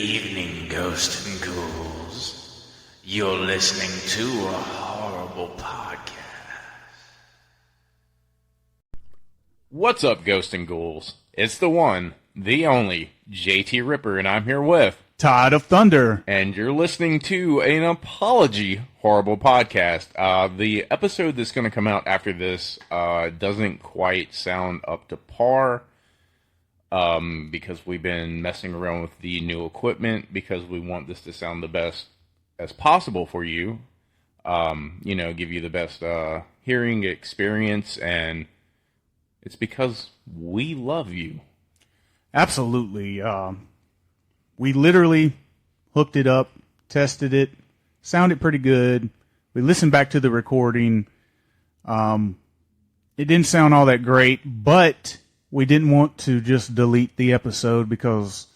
evening, ghosts and ghouls. You're listening to a horrible podcast. What's up, ghosts and ghouls? It's the one, the only, JT Ripper, and I'm here with Tide of Thunder. And you're listening to an apology horrible podcast. The episode that's going to come out after this doesn't quite sound up to par because we've been messing around with the new equipment because we want this to sound the best as possible for you. Give you the best hearing experience, and it's because we love you. Absolutely. We literally hooked it up, tested it, sounded pretty good. We listened back to the recording. It didn't sound all that great, but we didn't want to just delete the episode because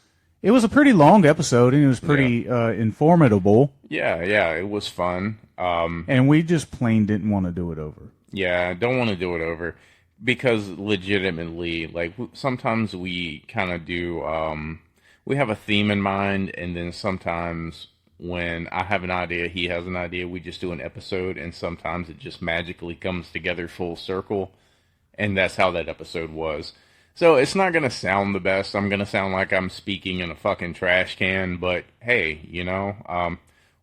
it was a pretty long episode and it was pretty informative. Yeah, it was fun. And we just plain didn't want to do it over. Yeah, don't want to do it over because legitimately, like, sometimes we kind of do, we have a theme in mind, and then sometimes when I have an idea, he has an idea, we just do an episode, and sometimes it just magically comes together full circle, and that's how that episode was. So it's not going to sound the best. I'm going to sound like I'm speaking in a fucking trash can, but hey,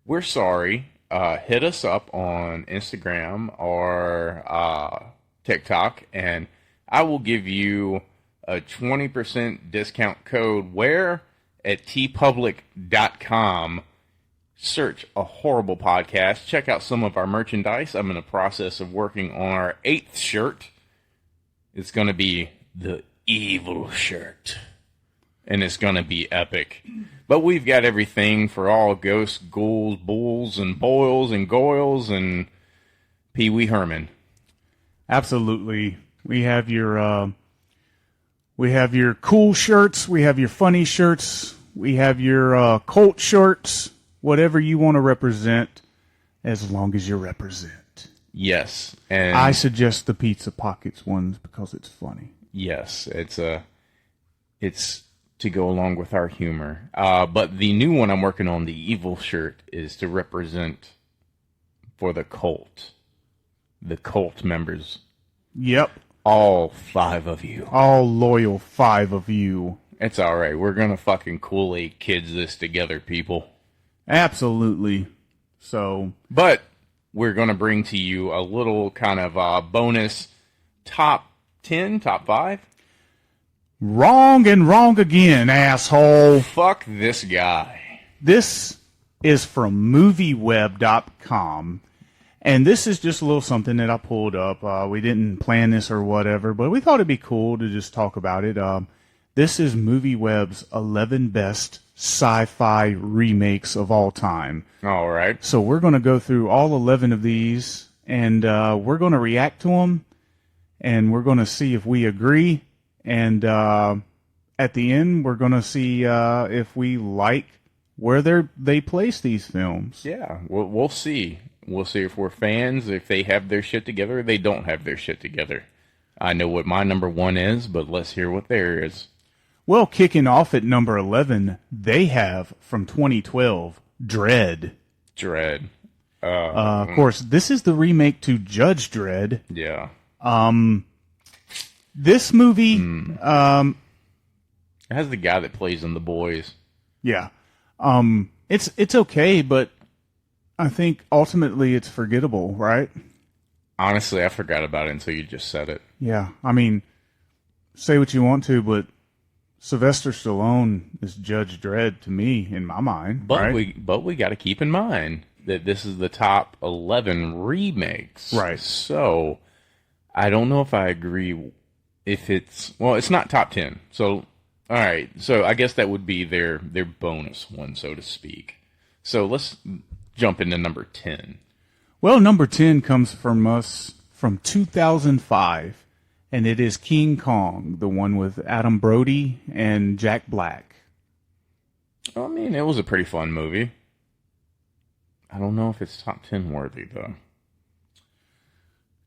we're sorry. Hit us up on Instagram or TikTok, and I will give you a 20% discount code where at tpublic.com. Search a horrible podcast. Check out some of our merchandise. I'm in the process of working on our 8th shirt. It's going to be the evil shirt, and it's going to be epic. But we've got everything for all ghosts, ghouls, bulls, and boils, and goyles, and Pee Wee Herman. Absolutely. We have your cool shirts. We have your funny shirts. We have your cult shirts. Whatever you want to represent, as long as you represent. Yes, and I suggest the Pizza Pockets ones because it's funny. Yes, it's to go along with our humor. But the new one I'm working on, the evil shirt, is to represent for the cult members. Yep. All 5 of you. All loyal 5 of you. It's alright. We're going to fucking Kool-Aid kids this together, people. Absolutely. But we're going to bring to you a little kind of bonus top 10, top 5. Wrong and wrong again, asshole. Fuck this guy. This is from movieweb.com. And this is just a little something that I pulled up. We didn't plan this or whatever, but we thought it'd be cool to just talk about it. This is MovieWeb's 11 best sci-fi remakes of all time. All right. So we're going to go through all 11 of these, and we're going to react to them, and we're going to see if we agree. And at the end, we're going to see if we like where they place these films. Yeah, we'll see. We'll see if we're fans, if they have their shit together, or they don't have their shit together. I know what my number 1 is, but let's hear what theirs is. Well, kicking off at number 11, they have, from 2012, Dredd. Dredd. Of course, this is the remake to Judge Dredd. Yeah. This movie... it has the guy that plays in The Boys. Yeah. It's okay, but I think ultimately it's forgettable, right? Honestly, I forgot about it until you just said it. Yeah. I mean, say what you want to, but Sylvester Stallone is Judge Dredd to me, in my mind. But right? we got to keep in mind that this is the top 11 remakes. Right. So, I don't know if I agree if it's... Well, it's not top 10. So, all right. So, I guess that would be their bonus one, so to speak. So, let's jump into number 10. Well, number 10 comes from us from 2005. And it is King Kong, the one with Adam Brody and Jack Black. I mean, it was a pretty fun movie. I don't know if it's top 10 worthy, though.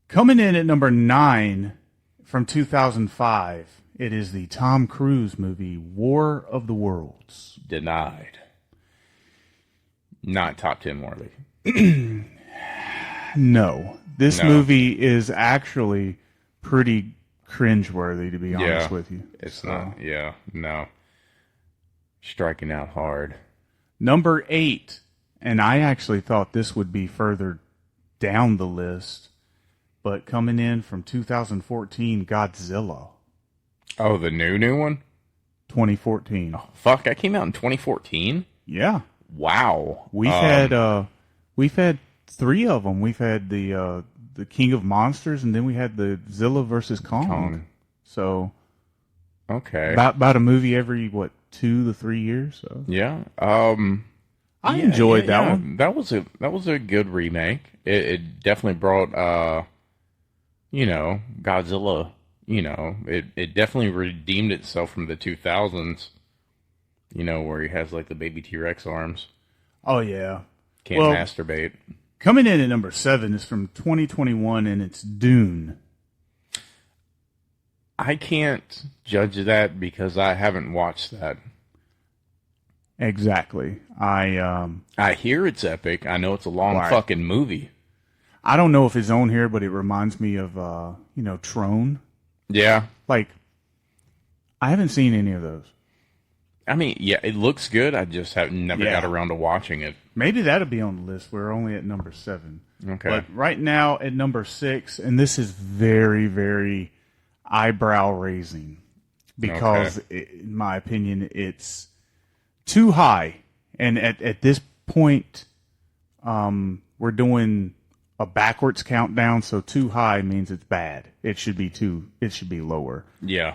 Coming in at number 9 from 2005, it is the Tom Cruise movie, War of the Worlds. Denied. Not top 10 worthy. No. This No. movie is actually pretty cringeworthy, to be honest Yeah. with you. It's So, not. Yeah. No. Striking out hard. Number 8, and I actually thought this would be further down the list, but coming in from 2014, Godzilla. Oh, the new one? 2014. Fuck, that came out in 2014? Yeah. Wow. We've had 3 of them. We've had the King of Monsters, and then we had the Zilla versus Kong. So Okay. about a movie every 2 to 3 years. So Yeah. I enjoyed that one. That was a good remake. It definitely brought Godzilla, it definitely redeemed itself from the 2000s, where he has like the baby T-Rex arms. Oh yeah. Can't Well, masturbate. Coming in at number 7 is from 2021, and it's Dune. I can't judge that because I haven't watched that. Exactly. I hear it's epic. I know it's a long Right. fucking movie. I don't know if it's on here, but it reminds me of Tron. Yeah. Like, I haven't seen any of those. I mean, yeah, it looks good. I just have never Yeah. got around to watching it. Maybe that'll be on the list. We're only at number 7. Okay. But right now at number 6, and this is very, very eyebrow raising because, in my opinion, it's too high. And at this point, we're doing a backwards countdown. So too high means it's bad. It should be lower. Yeah.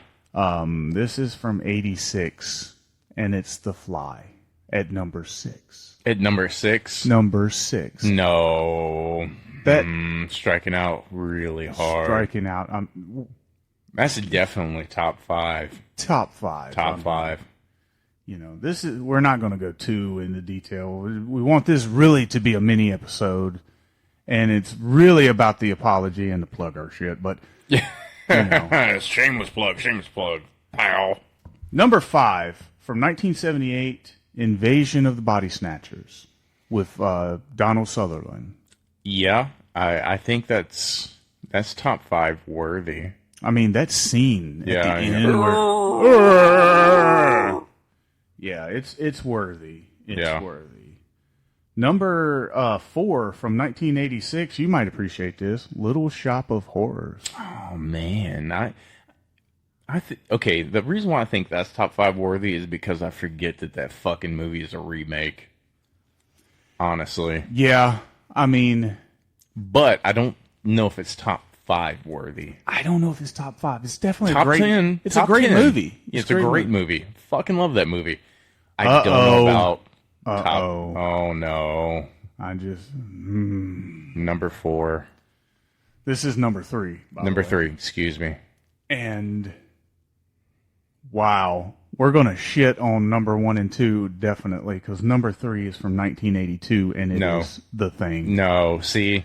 This is from 86, and it's The Fly at number 6. At number 6? Number 6. No. That Striking out really hard. striking out. That's definitely top 5. Top 5. Top 5. This is. We're not going to go too into detail. We want this really to be a mini episode, and it's really about the apology and the plug our shit. But Shameless plug. Pal. number 5 from 1978, Invasion of the Body Snatchers with Donald Sutherland. Yeah, I think that's top 5 worthy. I mean, that scene at the end yeah, it's worthy. It's worthy. Number 4 from 1986. You might appreciate this. Little Shop of Horrors. Oh man, okay. The reason why I think that's top 5 worthy is because I forget that fucking movie is a remake. Honestly, Yeah, I mean, but I don't know if it's top 5 worthy. I don't know if it's top 5. It's definitely Top a great 10. It's top a great 10. movie. It's a great movie. Fucking love that movie. I don't know about top. Oh no. I just Number 4. This is number 3. Number 3. Excuse me. And wow, we're gonna shit on number 1 and 2 definitely because number 3 is from 1982 and it is The Thing. No. See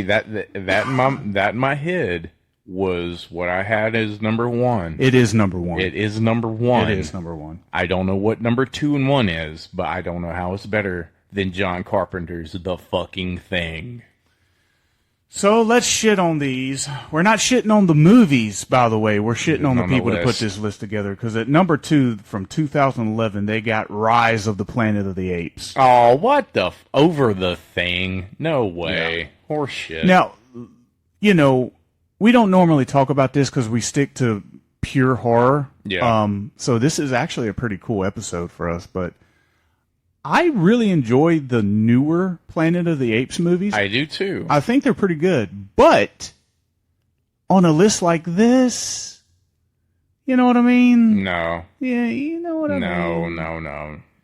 that in my head was what I had as number 1. It is number 1. It is number 1. It is number 1. I don't know what number 2 and 1 is, but I don't know how it's better than John Carpenter's The Fucking Thing. So let's shit on these. We're not shitting on the movies, by the way. We're shitting on the people that put list. this list together. Because at number 2 from 2011, they got Rise of the Planet of the Apes. Oh, what the over The Thing? No way. Horseshit. Now, we don't normally talk about this because we stick to pure horror. Yeah. So this is actually a pretty cool episode for us. But I really enjoy the newer Planet of the Apes movies. I do too. I think they're pretty good. But on a list like this, you know what I mean? No. Yeah, you know what I mean?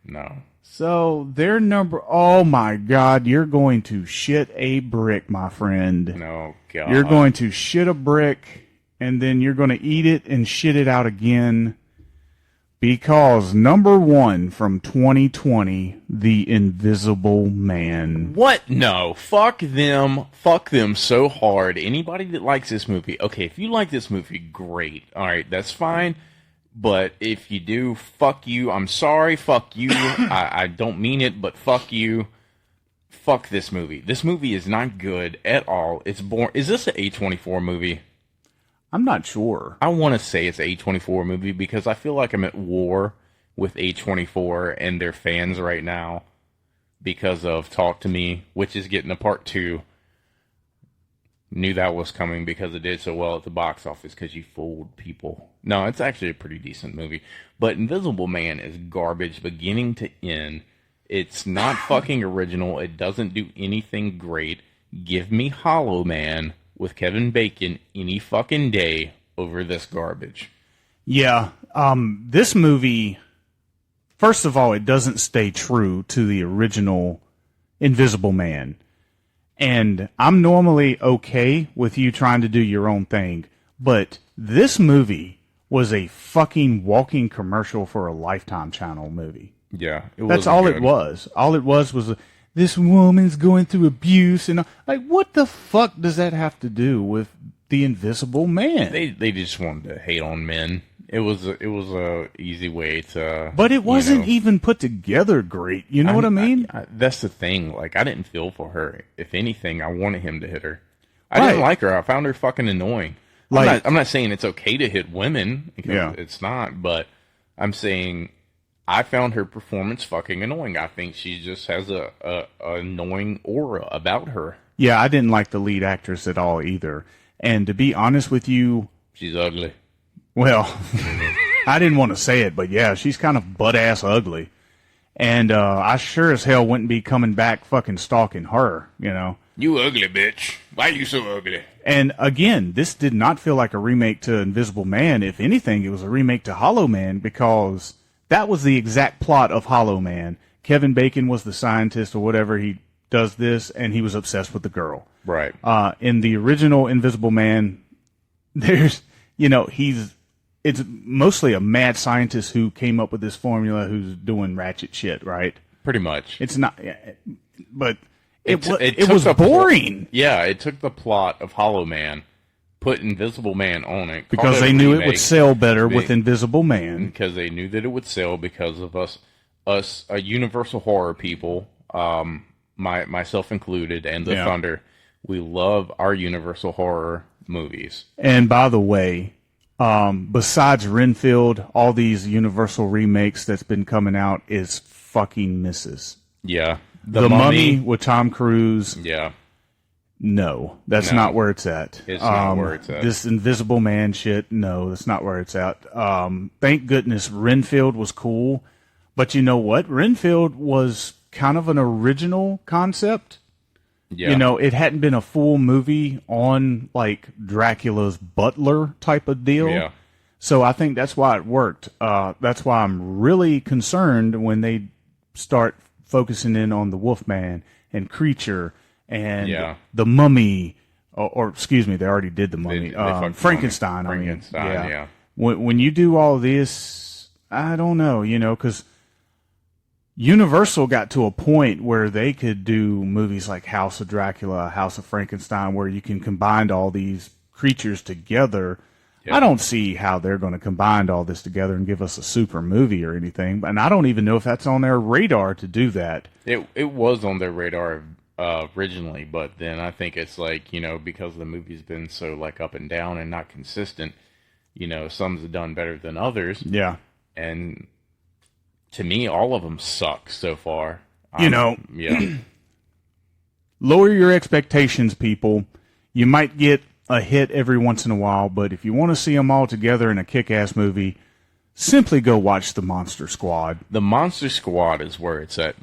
No. So their number, oh my God, you're going to shit a brick, my friend. No, God. You're going to shit a brick, and then you're going to eat it and shit it out again. Because number 1 from 2020, The Invisible Man. What? No. Fuck them. Fuck them so hard. Anybody that likes this movie, okay, if you like this movie, great. All right, that's fine. But if you do, fuck you. I'm sorry. Fuck you. I don't mean it, but fuck you. fuck this movie. This movie is not good at all. It's boring. Is this an A24 movie? I'm not sure. I want to say it's an A24 movie because I feel like I'm at war with A24 and their fans right now because of Talk to Me, which is getting a part 2. Knew that was coming because it did so well at the box office because you fooled people. No, it's actually a pretty decent movie. But Invisible Man is garbage beginning to end. It's not fucking original. It doesn't do anything great. Give me Hollow Man with Kevin Bacon any fucking day over this garbage. Yeah. This movie, first of all, it doesn't stay true to the original Invisible Man. And I'm normally okay with you trying to do your own thing. But this movie was a fucking walking commercial for a Lifetime Channel movie. Yeah. That's all it was. All it was this woman's going through abuse. And like, what the fuck does that have to do with the Invisible Man? They just wanted to hate on men. It was a easy way to. But it wasn't even put together great. You know what I mean? That's the thing. Like, I didn't feel for her. If anything, I wanted him to hit her. I didn't like her. I found her fucking annoying. Like, I'm not saying it's okay to hit women because it's not. But I'm saying I found her performance fucking annoying. I think she just has a annoying aura about her. Yeah, I didn't like the lead actress at all either. And to be honest with you, she's ugly. Well, I didn't want to say it, but yeah, she's kind of butt-ass ugly. And I sure as hell wouldn't be coming back fucking stalking her, you know. You ugly, bitch. Why you so ugly? And again, this did not feel like a remake to Invisible Man. If anything, it was a remake to Hollow Man because that was the exact plot of Hollow Man. Kevin Bacon was the scientist or whatever. He does this, and he was obsessed with the girl. Right. In the original Invisible Man, there's, it's mostly a mad scientist who came up with this formula who's doing ratchet shit, right? Pretty much. It's not, but it was boring. Yeah, it took the plot of Hollow Man, put Invisible Man on it. Because they knew it would sell better with Invisible Man. Because they knew that it would sell because of us Universal horror people, myself included, and the Thunder. We love our Universal horror movies. And by the way, besides Renfield, all these Universal remakes that's been coming out is fucking misses. Yeah. The Mummy with Tom Cruise. Yeah. No, that's not where it's at. It's not where it's at. This Invisible Man shit, no, that's not where it's at. Thank goodness Renfield was cool. But you know what? Renfield was kind of an original concept. Yeah. You know, it hadn't been a full movie on, like, Dracula's butler type of deal. Yeah. So I think that's why it worked. That's why I'm really concerned when they start focusing in on the Wolfman and Creature and the Mummy. Or excuse me, they already did the Mummy. Frankenstein, I mean. Frankenstein, yeah. When you do all this, I don't know, because Universal got to a point where they could do movies like House of Dracula, House of Frankenstein, where you can combine all these creatures together. Yep. I don't see how they're going to combine all this together and give us a super movie or anything. And I don't even know if that's on their radar to do that. It was on their radar originally, but then I think it's like, because the movie's been so like up and down and not consistent, some's done better than others. Yeah. And to me, all of them suck so far. Yeah. Lower your expectations, people. You might get a hit every once in a while, but if you want to see them all together in a kick-ass movie, simply go watch The Monster Squad. The Monster Squad is where it's at.